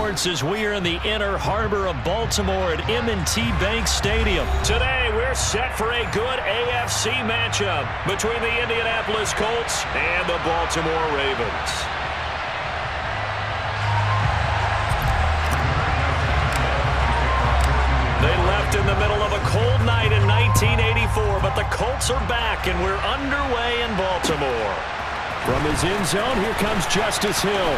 Sports as we are in the inner harbor of Baltimore at M&T Bank Stadium. Today, we're set for a good AFC matchup between the Indianapolis Colts and the Baltimore Ravens. They left in the middle of a cold night in 1984, but the Colts are back, and we're underway in Baltimore. From his end zone, here comes Justice Hill.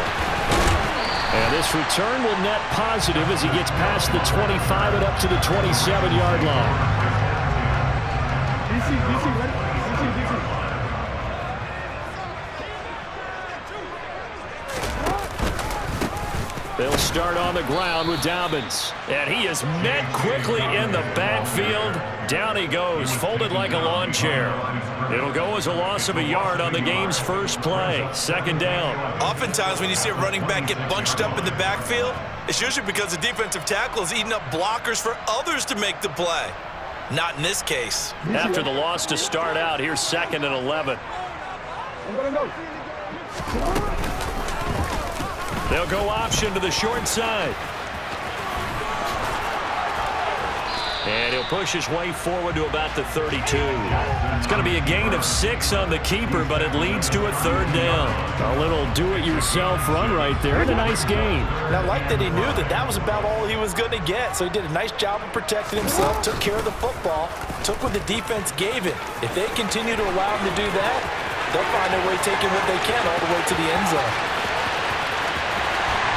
And this return will net positive as he gets past the 25 and up to the 27-yard line. They'll start on the ground with Dobbins. And he is met quickly in the backfield. Down he goes, folded like a lawn chair. It'll go as a loss of a yard on the game's first play. Second down. Oftentimes when you see a running back get bunched up in the backfield, it's usually because the defensive tackle is eating up blockers for others to make the play. Not in this case. After the loss to start out, here's 2nd and 11. They'll go option to the short side. And he'll push his way forward to about the 32. It's going to be a gain of 6 on the keeper, but it leads to a 3rd down. A little do-it-yourself run right there, and a nice gain. And I like that he knew that that was about all he was going to get, so he did a nice job of protecting himself, took care of the football, took what the defense gave him. If they continue to allow him to do that, they'll find their way taking what they can all the way to the end zone.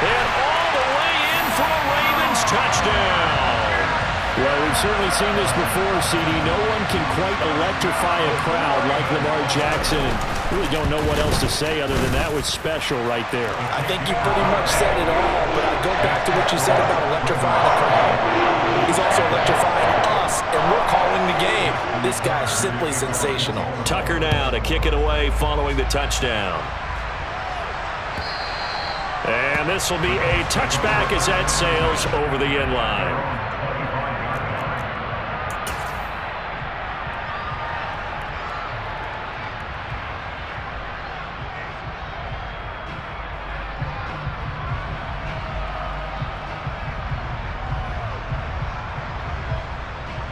And all the way in for a Ravens touchdown. Well, we've certainly seen this before, CD. No one can quite electrify a crowd like Lamar Jackson. Really don't know what else to say other than that was special right there. I think you pretty much said it all, but I go back to what you said about electrifying the crowd. He's also electrifying us, and we're calling the game. This guy's simply sensational. Tucker now to kick it away following the touchdown. And this will be a touchback as that sails over the end line.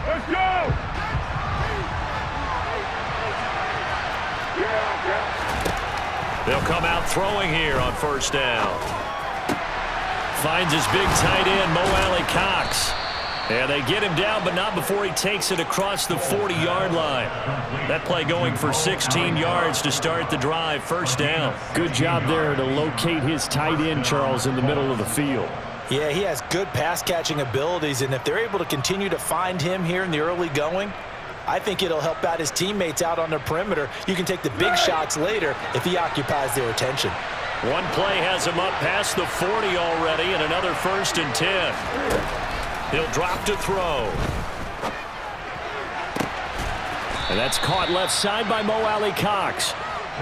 Let's go! They'll come out throwing here on 1st down. Finds his big tight end, Mo Alley-Cox. And they get him down, but not before he takes it across the 40-yard line. That play going for 16 yards to start the drive. 1st down. Good job there to locate his tight end, Charles, in the middle of the field. Yeah, he has good pass-catching abilities, and if they're able to continue to find him here in the early going, I think it'll help out his teammates out on the perimeter. You can take the big shots later if he occupies their attention. One play has him up past the 40 already, and another 1st and 10. He'll drop to throw. And that's caught left side by Mo Alley-Cox.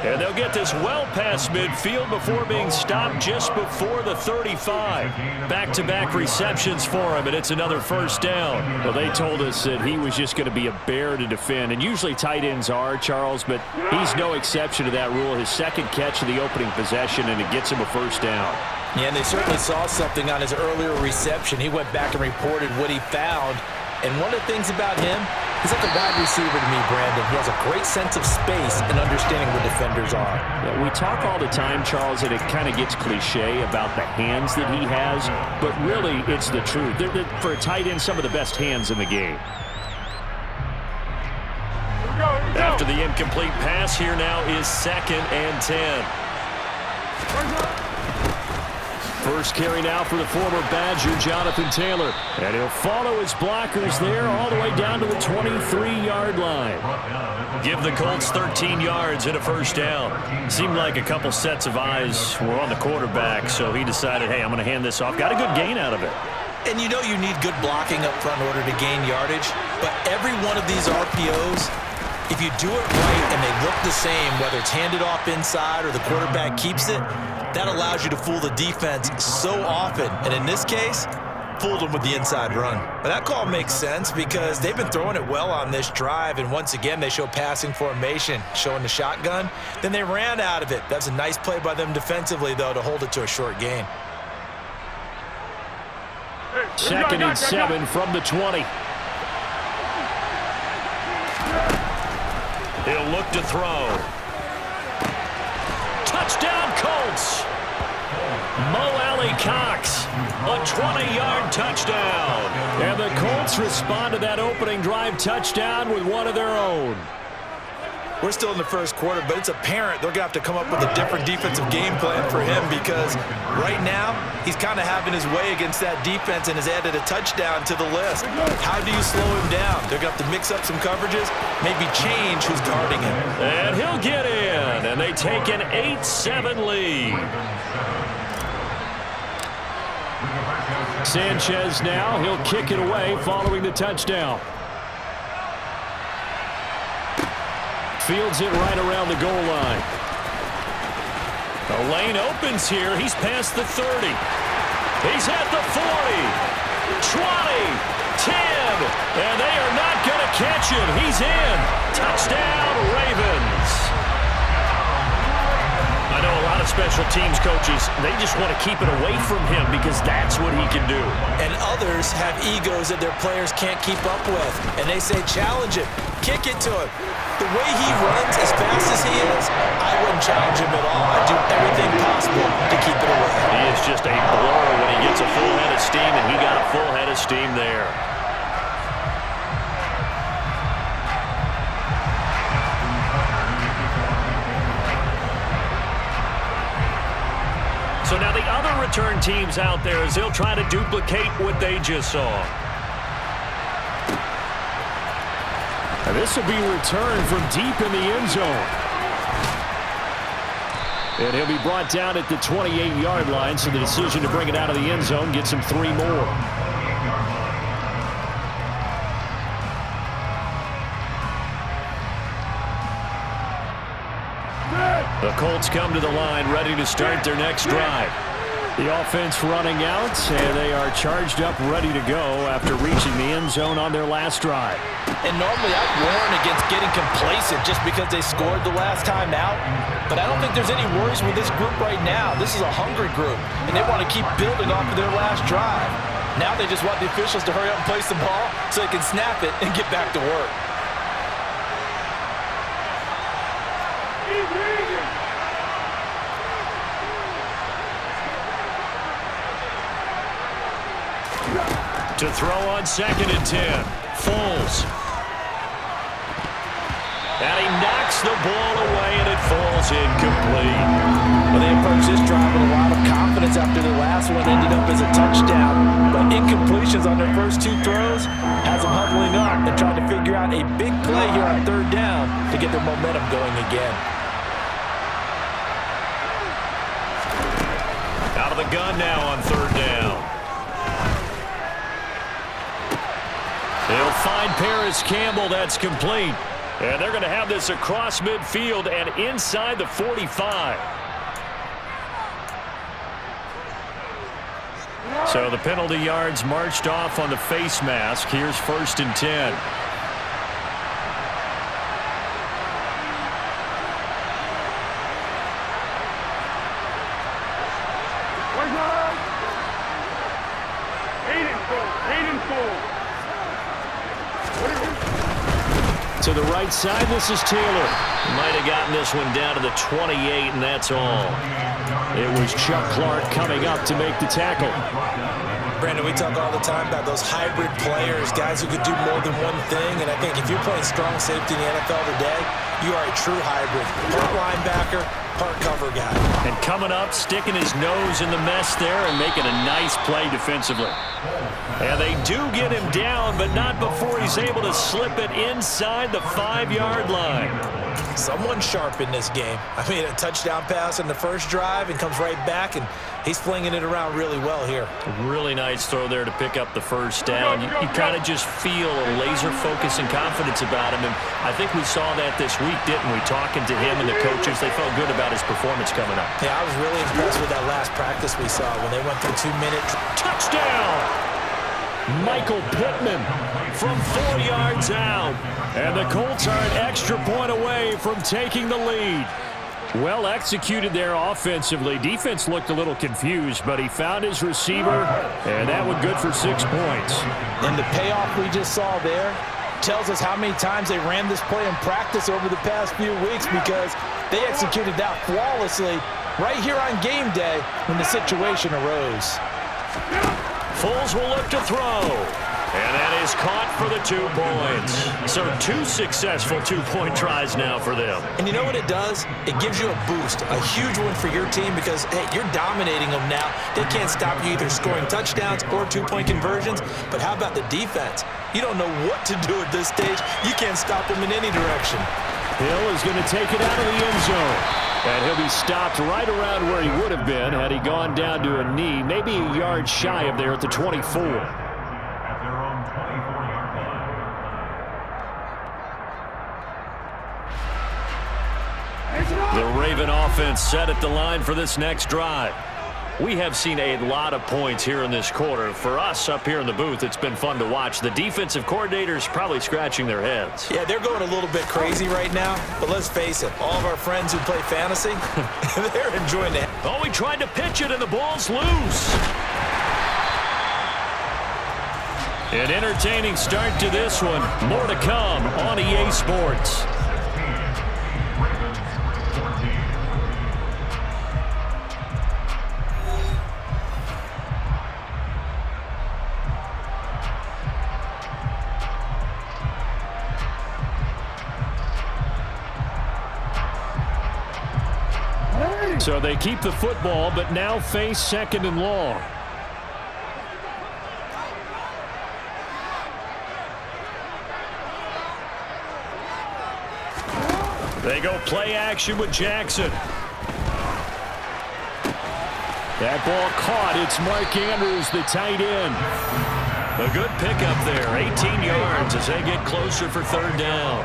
And they'll get this well past midfield before being stopped just before the 35. Back-to-back receptions for him, and it's another 1st down. Well, they told us that he was just going to be a bear to defend, and usually tight ends are, Charles, but he's no exception to that rule. His 2nd catch of the opening possession, and it gets him a 1st down. Yeah, and they certainly saw something on his earlier reception. He went back and reported what he found. And one of the things about him, he's like a wide receiver to me, Brandon. He has a great sense of space and understanding where defenders are. Yeah, we talk all the time, Charles, that it kind of gets cliche about the hands that he has, but really it's the truth. They're, for a tight end, some of the best hands in the game. After the incomplete pass, here now is 2nd and 10. First carry now for the former Badger, Jonathan Taylor. And he'll follow his blockers there all the way down to the 23-yard line. Give the Colts 13 yards and a 1st down. Seemed like a couple sets of eyes were on the quarterback, so he decided, hey, I'm going to hand this off. Got a good gain out of it. And you know you need good blocking up front in order to gain yardage, but every one of these RPOs, if you do it right and they look the same, whether it's handed off inside or the quarterback keeps it, that allows you to fool the defense so often. And in this case, fooled them with the inside run. But that call makes sense because they've been throwing it well on this drive, and once again, they show passing formation, showing the shotgun. Then they ran out of it. That's a nice play by them defensively, though, to hold it to a short gain. 2nd and 7 from the 20. He'll look to throw. Touchdown, Colts. Mo Alley-Cox, a 20-yard touchdown. And the Colts respond to that opening drive touchdown with one of their own. We're still in the first quarter, but it's apparent they're going to have to come up with a different defensive game plan for him because right now he's kind of having his way against that defense and has added a touchdown to the list. How do you slow him down? They're going to have to mix up some coverages, maybe change who's guarding him. And he'll get in, and they take an 8-7 lead. Sanchez now, he'll kick it away following the touchdown. Fields it right around the goal line. The lane opens here. He's past the 30. He's at the 40. 20. 10. And they are not going to catch him. He's in. Touchdown, Ravens. I know a lot of special teams coaches, they just want to keep it away from him because that's what he can do. And others have egos that their players can't keep up with. And they say, challenge him. Kick it to him. The way he runs as fast as he is, I wouldn't challenge him at all. I'd do everything possible to keep it away. He is just a blur when he gets a full head of steam, and he got a full head of steam there. So now the other return teams out there as they'll try to duplicate what they just saw. And this will be returned from deep in the end zone. And he'll be brought down at the 28-yard line, so the decision to bring it out of the end zone gets him 3 more. The Colts come to the line ready to start their next drive. The offense running out, and they are charged up, ready to go after reaching the end zone on their last drive. And normally I'd warn against getting complacent just because they scored the last time out. But I don't think there's any worries with this group right now. This is a hungry group, and they want to keep building off of their last drive. Now they just want the officials to hurry up and place the ball so they can snap it and get back to work. To throw on 2nd and 10. Foles. And he knocks the ball away, and it falls incomplete. Well, they approached this drive with a lot of confidence after the last one ended up as a touchdown. But incompletions on their first 2 throws has them huddling up and trying to figure out a big play here on 3rd down to get their momentum going again. Out of the gun now on 3rd down. They'll find Paris Campbell. That's complete. And they're going to have this across midfield and inside the 45. So the penalty yards marched off on the face mask. Here's 1st and 10. To the right side, this is Taylor. Might have gotten this one down to the 28, and that's all. It was Chuck Clark coming up to make the tackle. Brandon, we talk all the time about those hybrid players, guys who could do more than one thing, and I think if you're playing strong safety in the NFL today, you are a true hybrid. Part linebacker, part cover guy. And coming up, sticking his nose in the mess there and making a nice play defensively. And they do get him down, but not before he's able to slip it inside the 5-yard line. Someone sharp in this game. I mean, a touchdown pass in the first drive and comes right back, and he's flinging it around really well here. Really nice throw there to pick up the first down. You kind of just feel a laser focus and confidence about him, and I think we saw that this week, didn't we? Talking to him and the coaches, they felt good about his performance coming up. Yeah, I was really impressed with that last practice we saw when they went through 2-minute. Touchdown! Michael Pittman from 4 yards out. And the Colts are an extra point away from taking the lead. Well executed there offensively. Defense looked a little confused, but he found his receiver, and that one good for 6 points. And the payoff we just saw there tells us how many times they ran this play in practice over the past few weeks, because they executed that flawlessly right here on game day when the situation arose. Foles will look to throw. And that is caught for the 2 points. So 2 successful two-point tries now for them. And you know what it does? It gives you a boost, a huge one for your team, because, hey, you're dominating them now. They can't stop you either scoring touchdowns or 2-point conversions. But how about the defense? You don't know what to do at this stage. You can't stop them in any direction. Hill is going to take it out of the end zone. And he'll be stopped right around where he would have been had he gone down to a knee, maybe a yard shy of there at the 24. The Raven offense set at the line for this next drive. We have seen a lot of points here in this quarter. For us up here in the booth, it's been fun to watch. The defensive coordinators probably scratching their heads. Yeah, they're going a little bit crazy right now, but let's face it, all of our friends who play fantasy, they're enjoying it. Oh, he tried to pitch it, and the ball's loose. An entertaining start to this one. More to come on EA Sports. So they keep the football, but now face 2nd and long. They go play action with Jackson. That ball caught. It's Mark Andrews, the tight end. A good pickup there. 18 yards as they get closer for 3rd down.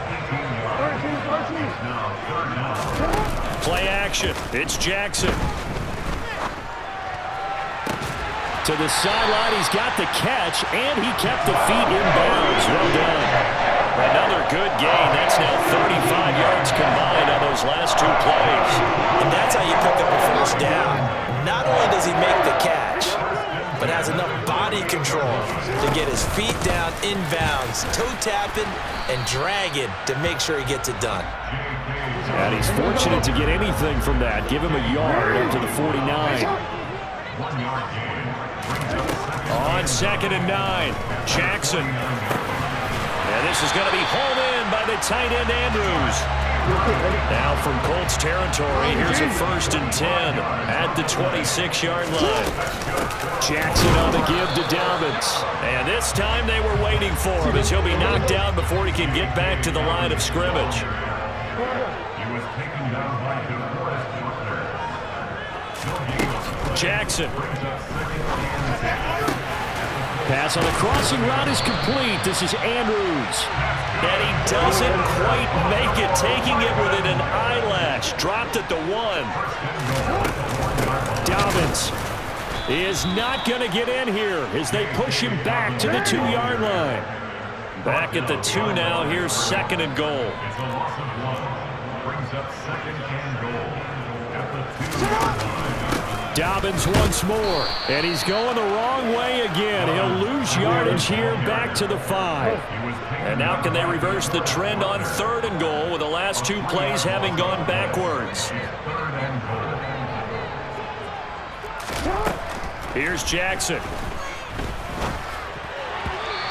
Play action. It's Jackson. To the sideline, he's got the catch, and he kept the feet in bounds. Well done. Another good gain. That's now 35 yards combined on those last 2 plays. And that's how you pick up a 1st down. Not only does he make the catch, but has enough body control to get his feet down in bounds, toe tapping and dragging to make sure he gets it done. And he's fortunate to get anything from that. Give him a yard up to the 49. On 2nd and 9, Jackson. And this is going to be hauled in by the tight end Andrews. Now from Colts territory, here's a 1st and 10 at the 26-yard line. Jackson on the give to Dobbins. And this time they were waiting for him as he'll be knocked down before he can get back to the line of scrimmage. Jackson. Pass on the crossing route is complete. This is Andrews. And he doesn't quite make it, taking it within an eyelash. Dropped at the 1. Dobbins is not going to get in here as they push him back to the 2-yard line. Back at the 2 now. Here's 2nd and goal. Dobbins once more, and he's going the wrong way again. He'll lose yardage here back to the 5. And now can they reverse the trend on 3rd and goal with the last 2 plays having gone backwards? Here's Jackson.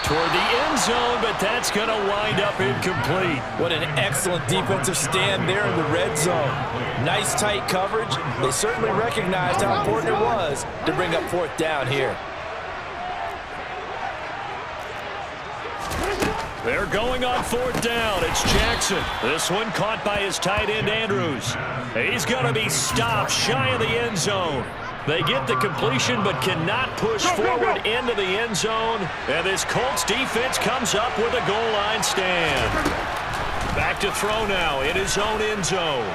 Toward the end zone, but that's going to wind up incomplete. What an excellent defensive stand there in the red zone. Nice tight coverage. They certainly recognized how important it was to bring up 4th down here. They're going on 4th down. It's Jackson. This one caught by his tight end, Andrews. He's going to be stopped shy of the end zone. They get the completion but cannot push forward into the end zone. And this Colts defense comes up with a goal line stand. Back to throw now in his own end zone.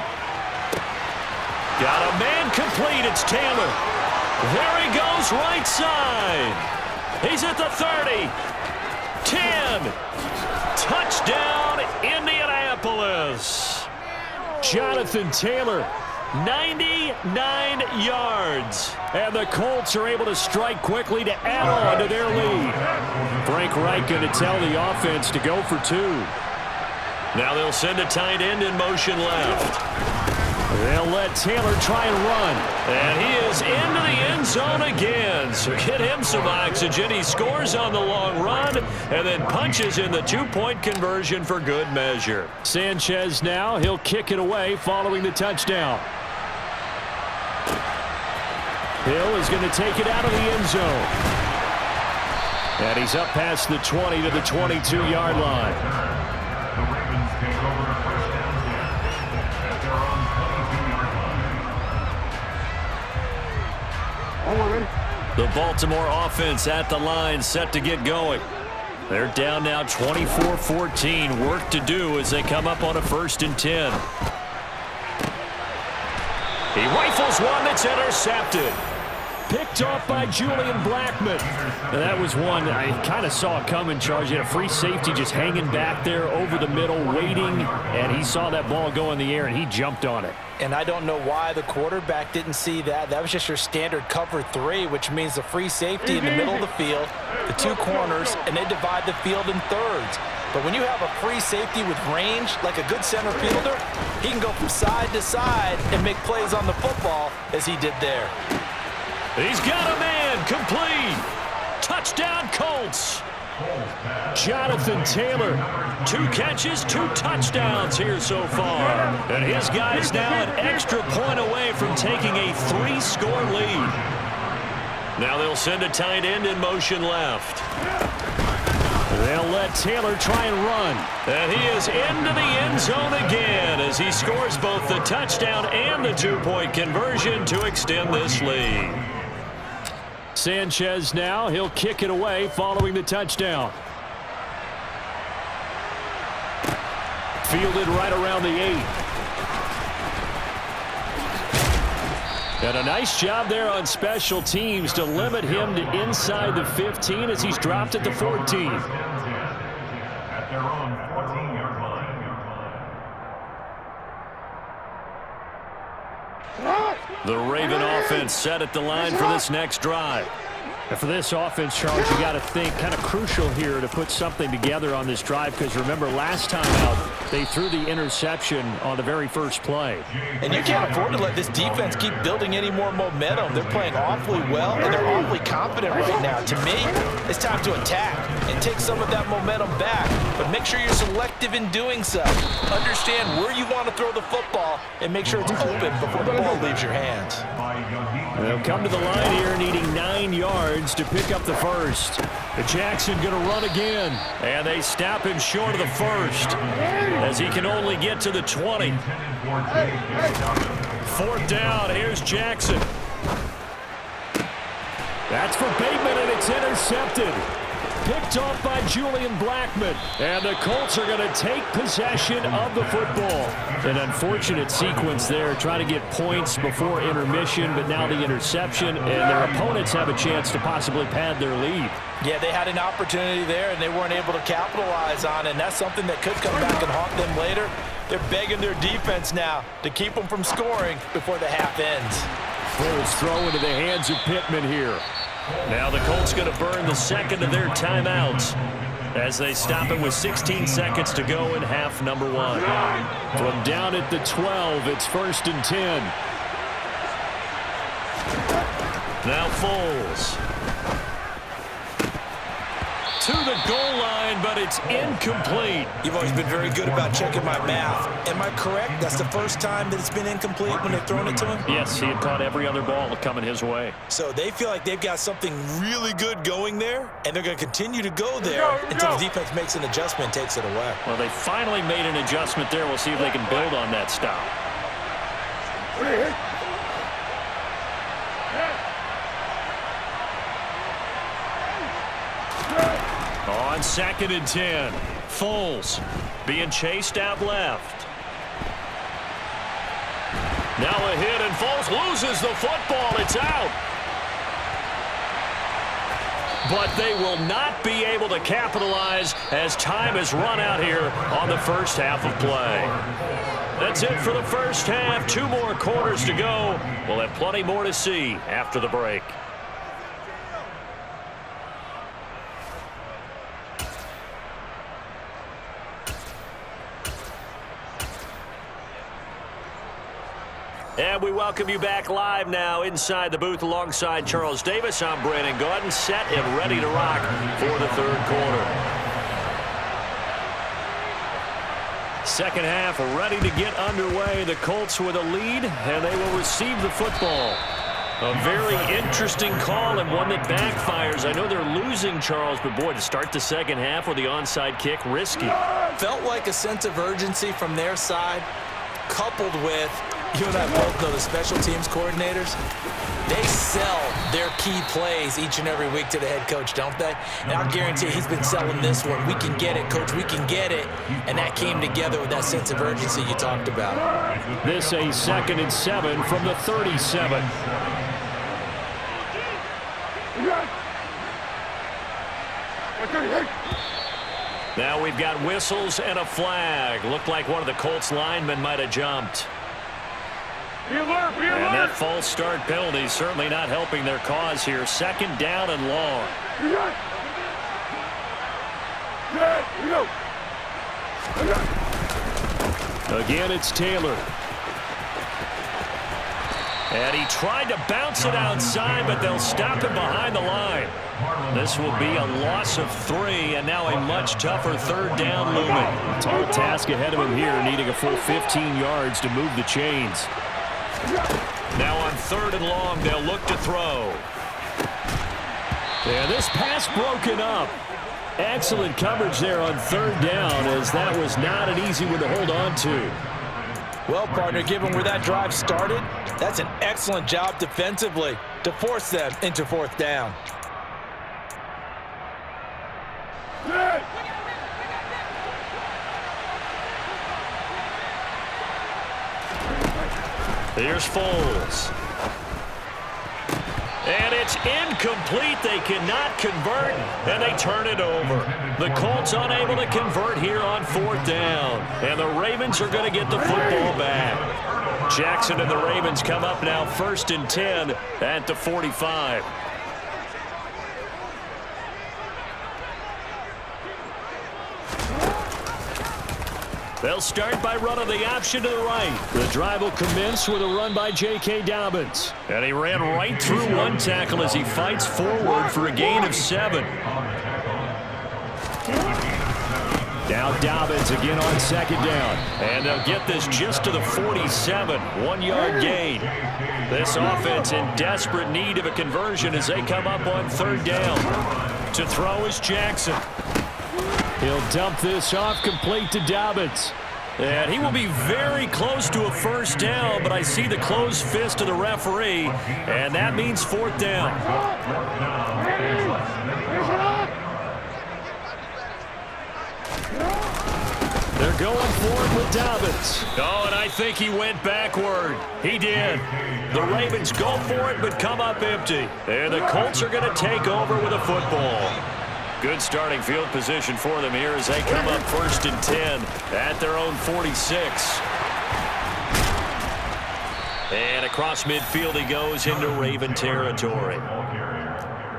Got a man complete. It's Taylor. There he goes right side. He's at the 30. 10. Touchdown, Indianapolis. Jonathan Taylor 99 yards. And the Colts are able to strike quickly to add on to their lead. Frank Reich going to tell the offense to go for 2. Now they'll send a tight end in motion left. They'll let Taylor try and run. And he is into the end zone again. So get him some oxygen. He scores on the long run and then punches in the 2-point conversion for good measure. Sanchez now. He'll kick it away following the touchdown. Hill is going to take it out of the end zone. And he's up past the 20 to the 22-yard line. The Baltimore offense at the line, set to get going. They're down now 24-14. Work to do as they come up on a 1st and 10. He rifles one that's intercepted. Picked off by Julian Blackmon. And that was one I kind of saw it coming, Charles. You had a free safety just hanging back there over the middle, waiting, and he saw that ball go in the air, and he jumped on it. And I don't know why the quarterback didn't see that. That was just your standard cover 3, which means the free safety in the middle of the field, the 2 corners, and they divide the field in thirds. But when you have a free safety with range, like a good center fielder, he can go from side to side and make plays on the football as he did there. He's got a man, complete. Touchdown, Colts. Jonathan Taylor, 2 catches, 2 touchdowns here so far. And his guy's now an extra point away from taking a 3-score lead. Now they'll send a tight end in motion left. They'll let Taylor try and run. And he is into the end zone again as he scores both the touchdown and the 2-point conversion to extend this lead. Sanchez now. He'll kick it away following the touchdown. Fielded right around the 8. And a nice job there on special teams to limit him to inside the 15 as he's dropped at the 14. At their own 14-yard line. The Raven offense set at the line for this next drive. And for this offense, Charles, you got to think kind of crucial here to put something together on this drive, because remember last time out they threw the interception on the very first play. And you can't afford to let this defense keep building any more momentum. They're playing awfully well, and they're awfully confident right now. To me, it's time to attack and take some of that momentum back, but make sure you're selective in doing so. Understand where you want to throw the football and make sure it's open before the ball leaves your hands. They'll come to the line here needing 9 yards to pick up the first. Jackson going to run again. And they stop him short of the first as he can only get to the 20. 4th down. Here's Jackson. That's for Bateman, and it's intercepted. Picked off by Julian Blackmon. And the Colts are going to take possession of the football. An unfortunate sequence there, trying to get points before intermission, but now the interception, and their opponents have a chance to possibly pad their lead. Yeah, they had an opportunity there, and they weren't able to capitalize on it, and that's something that could come back and haunt them later. They're begging their defense now to keep them from scoring before the half ends. Foles throw into the hands of Pittman here. Now the Colts going to burn the second of their timeouts as they stop him with 16 seconds to go in half number 1. From down at the 12, it's 1st and 10. Now Foles. To the goal line, but it's incomplete. You've always been very good about checking my math. Am I correct? That's the first time that it's been incomplete when they've thrown it to him? Yes, he had caught every other ball coming his way. So they feel like they've got something really good going there, and they're going to continue to go there until the defense makes an adjustment and takes it away. Well, they finally made an adjustment there. We'll see if they can build on that stop. On 2nd and 10, Foles being chased out left. Now a hit, and Foles loses the football. It's out. but they will not be able to capitalize as time has run out here on the first half of play. That's it for the first half. 2 more quarters to go. We'll have plenty more to see after the break. And we welcome you back live now inside the booth alongside Charles Davis. I'm Brandon Gaudin, set and ready to rock for the third quarter. Second half ready to get underway. The Colts with a lead, and they will receive the football. A very interesting call and one that backfires. I know they're losing, Charles, but boy, to start the second half with the onside kick, risky. Felt like a sense of urgency from their side, coupled with, you and I both know the special teams coordinators, they sell their key plays each and every week to the head coach, don't they? And I'll guarantee he's been selling this one. We can get it, coach, we can get it. And that came together with that sense of urgency you talked about. This a 2nd and 7 from the 37. Now we've got whistles and a flag. Looked like one of the Colts linemen might have jumped. And that false start penalty certainly not helping their cause here. 2nd down and long. Again, it's Taylor. And he tried to bounce it outside, but they'll stop him behind the line. This will be a loss of 3, and now a much tougher 3rd down looming. Tall task ahead of him here, needing a full 15 yards to move the chains. Now on 3rd and long, they'll look to throw. Yeah, this pass broken up. Excellent coverage there on 3rd down, as that was not an easy one to hold on to. Well, partner, given where that drive started, that's an excellent job defensively to force them into 4th down. Here's Foles. And it's incomplete. They cannot convert, and they turn it over. The Colts unable to convert here on 4th down. And the Ravens are going to get the football back. Jackson and the Ravens come up now 1st and 10 at the 45. They'll start by running the option to the right. The drive will commence with a run by J.K. Dobbins. And he ran right through one tackle as he fights forward for a gain of 7. Now Dobbins again on 2nd down. And they'll get this just to the 47. 1-yard gain. This offense in desperate need of a conversion as they come up on 3rd down. To throw is Jackson. He'll dump this off complete to Dobbins. And he will be very close to a 1st down, but I see the closed fist of the referee, and that means 4th down. They're going forward with Dobbins. Oh, and I think he went backward. He did. The Ravens go for it, but come up empty. And the Colts are going to take over with a football. Good starting field position for them here as they come up 1st and 10 at their own 46. And across midfield he goes into Raven territory.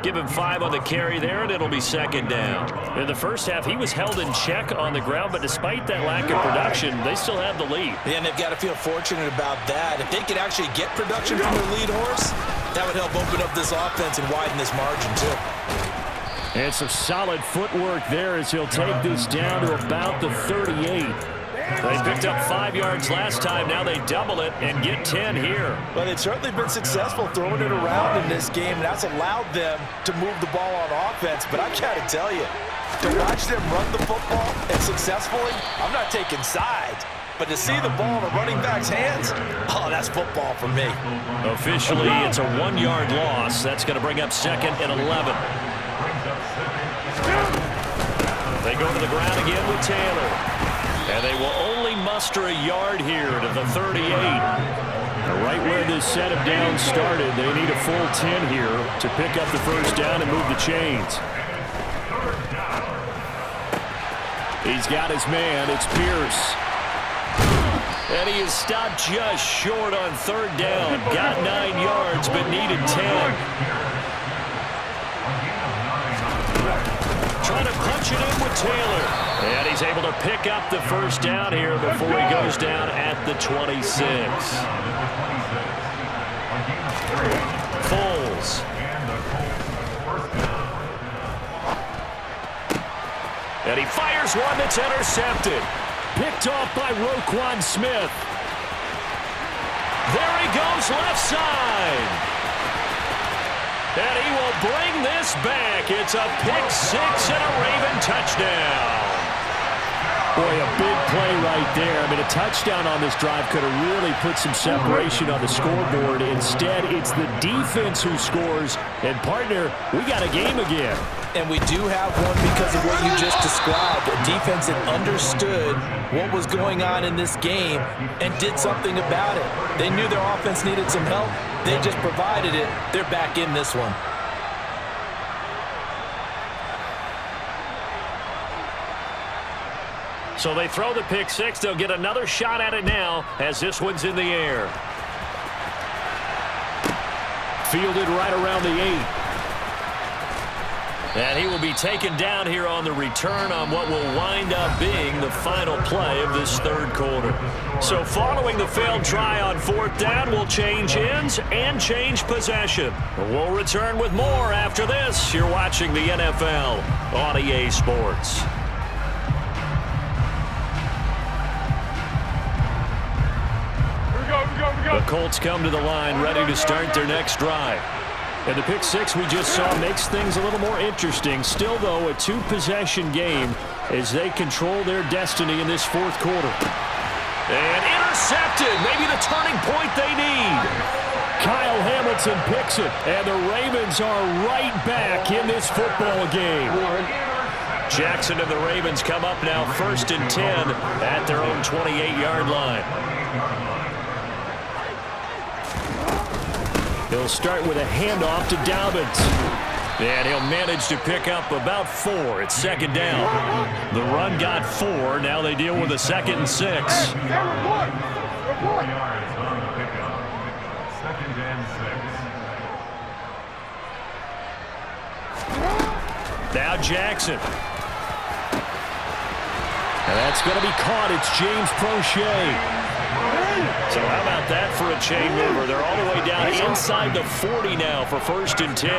Give him 5 on the carry there, and it'll be 2nd down. In the first half, he was held in check on the ground, but despite that lack of production, they still have the lead. Yeah, and they've got to feel fortunate about that. If they could actually get production from their lead horse, that would help open up this offense and widen this margin, too. And some solid footwork there as he'll take this down to about the 38. They picked up 5 yards last time. Now they double it and get 10 here. Well, they've certainly been successful throwing it around in this game, and that's allowed them to move the ball on offense. But I got to tell you, to watch them run the football and successfully, I'm not taking sides. But to see the ball in a running back's hands, oh, that's football for me. Officially, it's a 1-yard loss. That's going to bring up 2nd and 11. They go to the ground again with Taylor. And they will only muster a yard here to the 38. Right where this set of downs started, they need a full 10 here to pick up the first down and move the chains. He's got his man. It's Pierce. And he is stopped just short on third down. Got 9 yards, but needed 10. Trying to punch it in with Taylor. And he's able to pick up the first down here before he goes down at the 26. Foles. And he fires one that's intercepted. Picked off by Roquan Smith. There he goes left side. And he will bring this back. It's a pick six and a Raven touchdown. Boy, a big play right there. I mean, a touchdown on this drive could have really put some separation on the scoreboard. Instead, it's the defense who scores. And, partner, we got a game again. And we do have one because of what you just described. A defense that understood what was going on in this game and did something about it. They knew their offense needed some help. They just provided it. They're back in this one. So they throw the pick six. They'll get another shot at it now as this one's in the air. Fielded right around the 8. And he will be taken down here on the return on what will wind up being the final play of this third quarter. So following the failed try on fourth down, we'll change ends and change possession. We'll return with more after this. You're watching the NFL on EA Sports. The Colts come to the line ready to start their next drive. And the pick six we just saw makes things a little more interesting. Still, though, a two-possession game as they control their destiny in this fourth quarter. And intercepted. Maybe the turning point they need. Kyle Hamilton picks it. And the Ravens are right back in this football game. Jackson and the Ravens come up now 1st and 10 at their own 28-yard line. He'll start with a handoff to Dobbins. And he'll manage to pick up about 4. It's second down. The run got 4. Now they deal with a 2nd and 6. 4 yards on the pickup. 2nd and 6. Now Jackson. And that's going to be caught. It's James Prochet. So how about that for a chain mover? They're all the way down inside the 40 now for 1st and 10.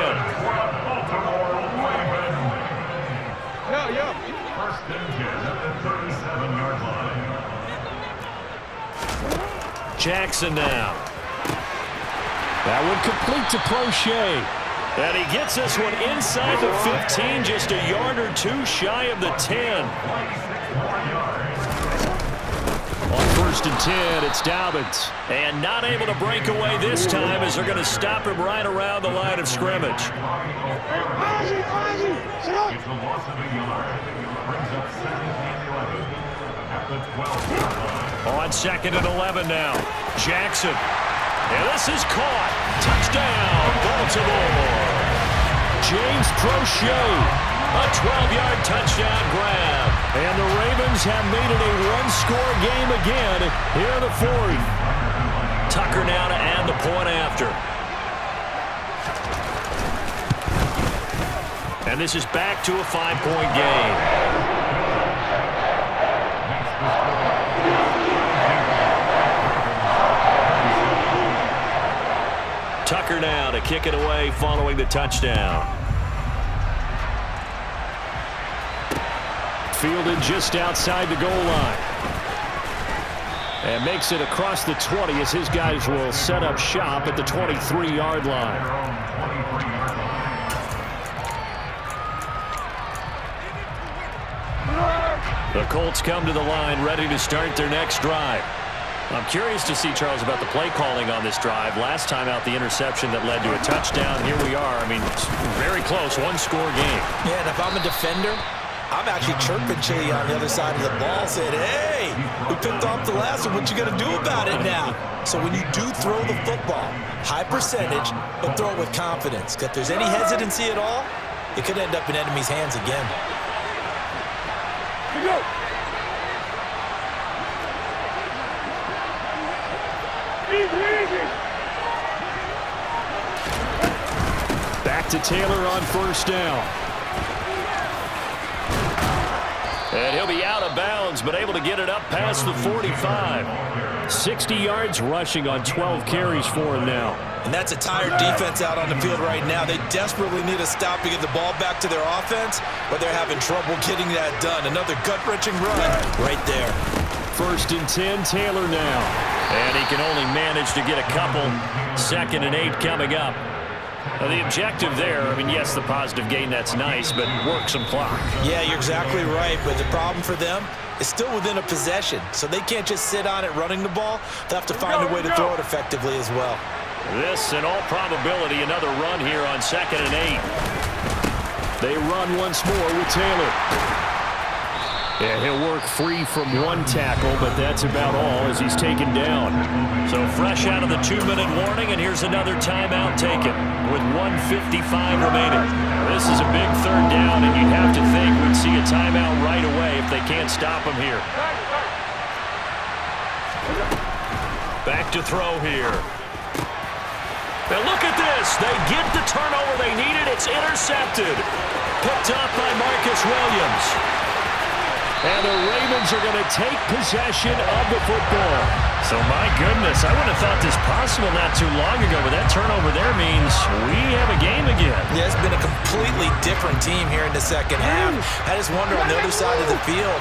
Yeah. 1st and 10 at the 37-yard line. Jackson now. That one complete to Prochet. And he gets this one inside the 15, just a yard or 2 shy of the 10. On 1st and 10, it's Dobbins. And not able to break away this time as they're going to stop him right around the line of scrimmage. It's a loss of a yard. Brings up 2nd and 11 at the 12-yard line. On 2nd and 11 now. Jackson. And this is caught. Touchdown, Baltimore. James Prochet. A 12-yard touchdown grab. And the Ravens have made it a one-score game again here in the 4th. Tucker now to add the point after. And this is back to a 5-point game. Tucker now to kick it away following the touchdown. Fielded just outside the goal line. And makes it across the 20 as his guys will set up shop at the 23-yard line. The Colts come to the line ready to start their next drive. I'm curious to see, Charles, about the play calling on this drive. Last time out, the interception that led to a touchdown. Here we are. I mean, it's very close, one-score game. Yeah, and if I'm a defender, I'm actually chirping Chili on the other side of the ball, saying, hey, we picked off the last one. What you going to do about it now? So when you do throw the football, high percentage, but throw it with confidence. If there's any hesitancy at all, it could end up in enemy's hands again. Here we go. Back to Taylor on first down. And he'll be out of bounds, but able to get it up past the 45. 60 yards rushing on 12 carries for him now. And that's a tired defense out on the field right now. They desperately need a stop to get the ball back to their offense, but they're having trouble getting that done. Another gut-wrenching run right there. 1st and 10, Taylor now. And he can only manage to get a couple. 2nd and 8 coming up. The objective there, I mean, yes, the positive gain, that's nice, but work some clock. Yeah, you're exactly right, but the problem for them is still within a possession, so they can't just sit on it running the ball. They'll have to find a way to throw it effectively as well. This, in all probability, another run here on 2nd and 8. They run once more with Taylor. Yeah, he'll work free from one tackle, but that's about all as he's taken down. So fresh out of the 2-minute warning, and here's another timeout taken with 1:55 remaining. This is a big 3rd down, and you'd have to think we'd see a timeout right away if they can't stop him here. Back to throw here. Now look at this. They get the turnover they needed. It's intercepted. Picked up by Marcus Williams. And the Ravens are going to take possession of the football. So, my goodness, I wouldn't have thought this possible not too long ago, but that turnover there means we have a game again. Yeah, it's been a completely different team here in the 2nd half. I just wonder on the other side of the field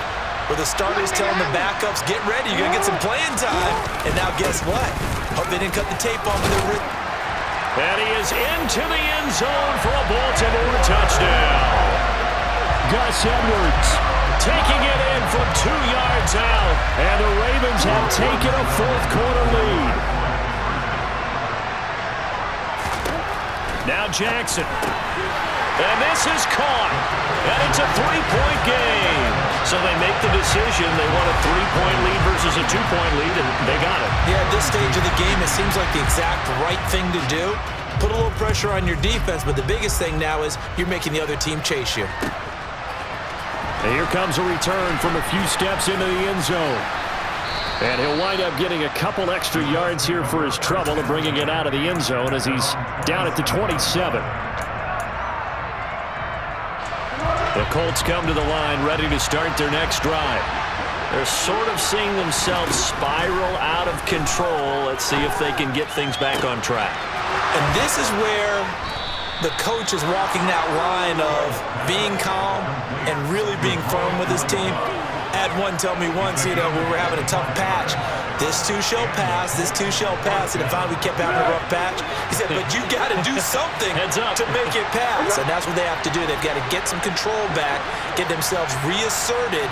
where the starters telling the backups, get ready, you're going to get some playing time. And now guess what? Hope they didn't cut the tape off of their wrist. And he is into the end zone for a Baltimore touchdown. Gus Edwards taking it in from 2 yards out. And the Ravens have taken a 4th quarter lead. Now Jackson. And this is caught. And it's a 3-point game. So they make the decision. They want a 3-point lead versus a 2-point lead, and they got it. Yeah, at this stage of the game, it seems like the exact right thing to do. Put a little pressure on your defense, but the biggest thing now is you're making the other team chase you. And here comes a return from a few steps into the end zone. And he'll wind up getting a couple extra yards here for his trouble of bringing it out of the end zone as he's down at the 27. The Colts come to the line ready to start their next drive. They're sort of seeing themselves spiral out of control. Let's see if they can get things back on track. And this is where the coach is walking that line of being calm and really being firm with his team. I had one tell me once, we were having a tough patch. This too shall pass, this too shall pass. And finally we kept having a rough patch. He said, but you got to do something to make it pass. And that's what they have to do. They've got to get some control back, get themselves reasserted,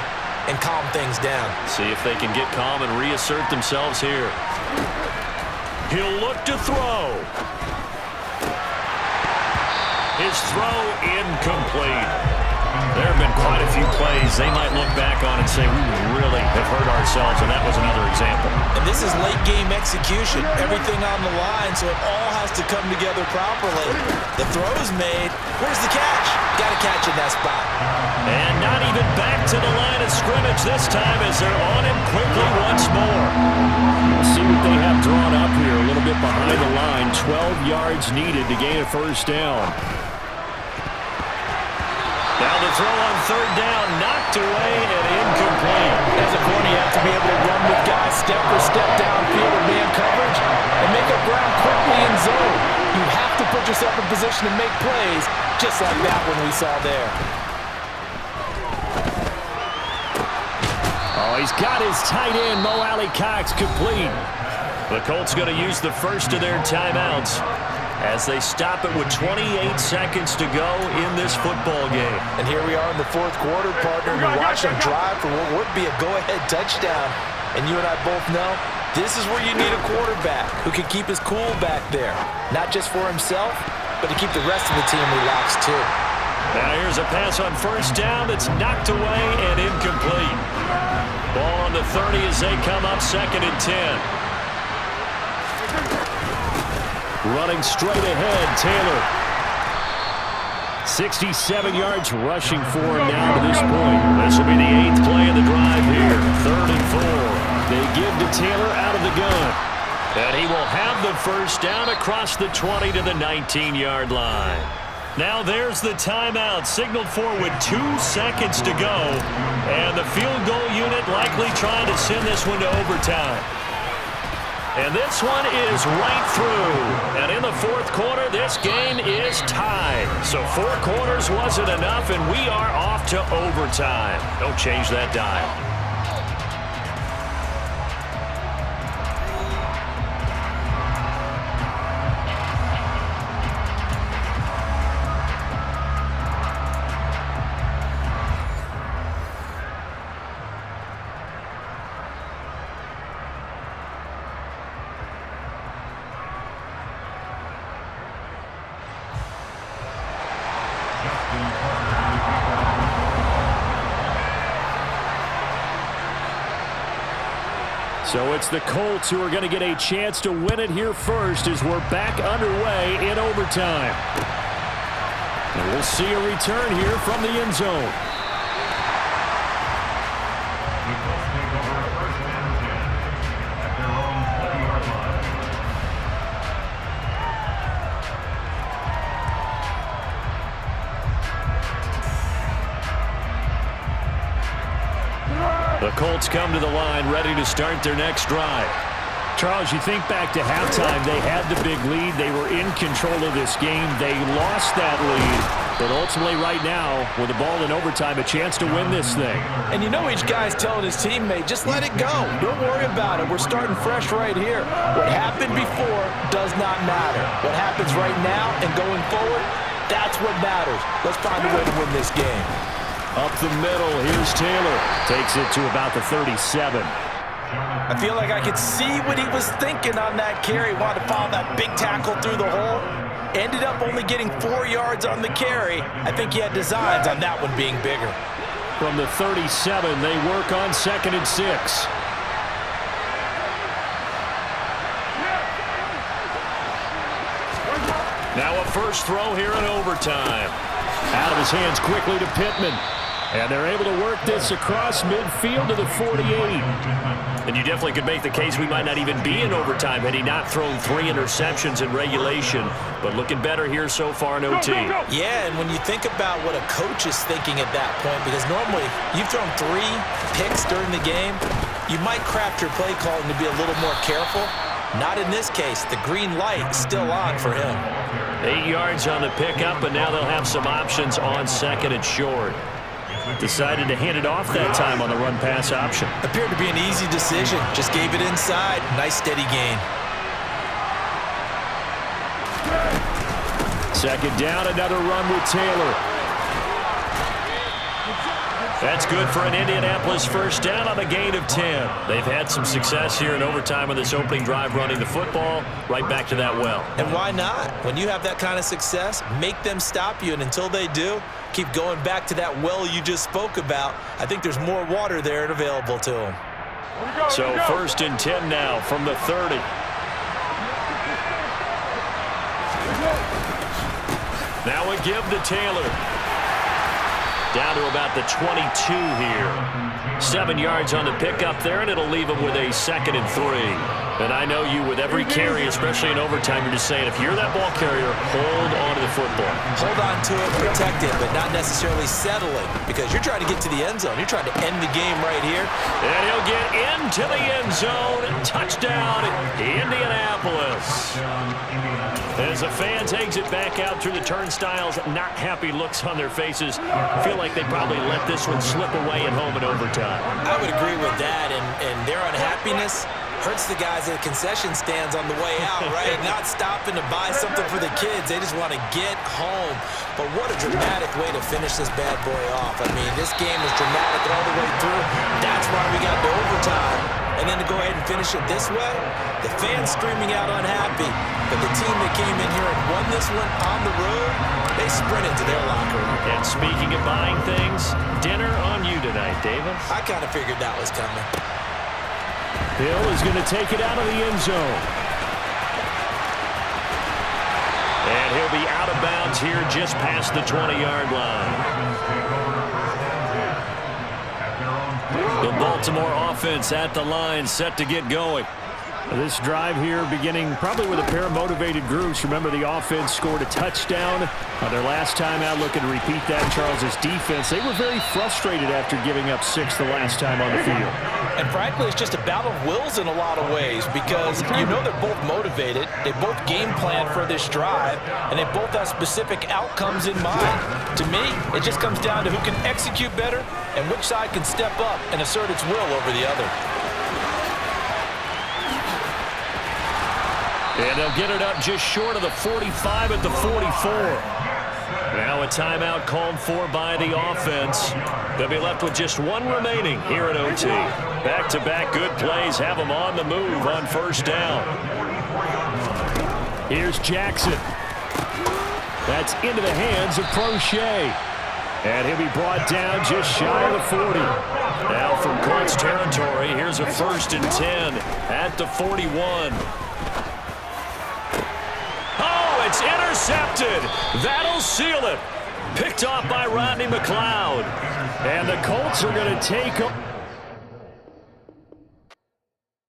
and calm things down. See if they can get calm and reassert themselves here. He'll look to throw. His throw incomplete. There have been quite a few plays they might look back on and say, we really have hurt ourselves, and that was another example. And this is late game execution. Everything on the line, so it all has to come together properly. The throw's made. Where's the catch? Got to catch in that spot. And not even back to the line of scrimmage this time as they're on him quickly once more. We'll see what they have drawn up here a little bit behind the line. 12 yards needed to gain a 1st down. Now the throw on 3rd down, knocked away and incomplete. As a corner, you have to be able to run with guys step for step downfield in man coverage and make up ground quickly in zone. You have to put yourself in position to make plays, just like that one we saw there. Oh, he's got his tight end, Mo Alley-Cox, complete. The Colts going to use the first of their timeouts as they stop it with 28 seconds to go in this football game. And here we are in the 4th quarter, partner. We watch them drive for what would be a go-ahead touchdown. And you and I both know this is where you need a quarterback who can keep his cool back there. Not just for himself, but to keep the rest of the team relaxed too. Now here's a pass on 1st down that's knocked away and incomplete. Ball on the 30 as they come up 2nd and 10. Running straight ahead, Taylor. 67 yards rushing for him now to this point. This will be the 8th play of the drive here. 3rd and 4. They give to Taylor out of the gun. And he will have the first down across the 20 to the 19-yard line. Now there's the timeout signaled for with 2 seconds to go. And the field goal unit likely trying to send this one to overtime. And this one is right through. And in the 4th quarter, this game is tied. So 4 quarters wasn't enough, and we are off to overtime. Don't change that dial. So it's the Colts who are going to get a chance to win it here first as we're back underway in overtime. And we'll see a return here from the end zone. The Colts come to the line ready to start their next drive. Charles, you think back to halftime, they had the big lead. They were in control of this game. They lost that lead. But ultimately right now, with the ball in overtime, a chance to win this thing. And you know each guy's telling his teammate, just let it go. Don't worry about it. We're starting fresh right here. What happened before does not matter. What happens right now and going forward, that's what matters. Let's find a way to win this game. Up the middle, here's Taylor. Takes it to about the 37. I feel like I could see what he was thinking on that carry. Wanted to follow that big tackle through the hole. Ended up only getting 4 yards on the carry. I think he had designs on that one being bigger. From the 37, they work on 2nd and 6. Now a first throw here in overtime. Out of his hands quickly to Pittman. And they're able to work this across midfield to the 48. And you definitely could make the case we might not even be in overtime had he not thrown 3 interceptions in regulation. But looking better here so far in OT. Yeah, and when you think about what a coach is thinking at that point, because normally you've thrown 3 picks during the game, you might craft your play calling to be a little more careful. Not in this case. The green light still on for him. 8 yards on the pickup, and now they'll have some options on 2nd and short. Decided to hand it off that time on the run-pass option. Appeared to be an easy decision. Just gave it inside. Nice steady gain. 2nd down, another run with Taylor. That's good for an Indianapolis first down on a gain of 10. They've had some success here in overtime on this opening drive running the football. Right back to that well. And why not? When you have that kind of success, make them stop you. And until they do, keep going back to that well you just spoke about. I think there's more water there and available to them. So 1st and 10 now from the 30. Now a give to Taylor. Down to about the 22 here. 7 yards on the pickup there, and it'll leave him with a 2nd and 3. And I know you, with every carry, especially in overtime, you're just saying, if you're that ball carrier, hold on to the football. Hold on to it, protect it, but not necessarily settling, because you're trying to get to the end zone. You're trying to end the game right here. And he'll get into the end zone. Touchdown, Indianapolis. As the fans exit back out through the turnstiles, not happy looks on their faces. Feel like they probably let this one slip away at home in overtime. I would agree with that, and their unhappiness hurts the guys at the concession stands on the way out, right? Not stopping to buy something for the kids. They just want to get home. But what a dramatic way to finish this bad boy off. I mean, this game was dramatic all the way through. That's why we got to overtime. And then to go ahead and finish it this way, the fans screaming out unhappy. But the team that came in here and won this one on the road, they sprinted to their locker room. And speaking of buying things, dinner on you tonight, Davis. I kind of figured that was coming. Hill is going to take it out of the end zone. And he'll be out of bounds here just past the 20-yard line. The Baltimore offense at the line, set to get going. This drive here beginning probably with a pair of motivated groups. Remember, the offense scored a touchdown on their last time out, looking to repeat that. Charles's defense, they were very frustrated after giving up 6 the last time on the field. And frankly, it's just a battle of wills in a lot of ways because you know they're both motivated. They both game plan for this drive, and they both have specific outcomes in mind. To me, it just comes down to who can execute better and which side can step up and assert its will over the other. And they'll get it up just short of the 45 at the 44. Now a timeout called for by the offense. They'll be left with just one remaining here at OT. Back-to-back good plays have them on the move on first down. Here's Jackson. That's into the hands of Crochet. And he'll be brought down just shy of the 40. Now from Colts territory, here's a 1st and 10 at the 41. It's intercepted. That'll seal it. Picked off by Rodney McLeod. And the Colts are going to take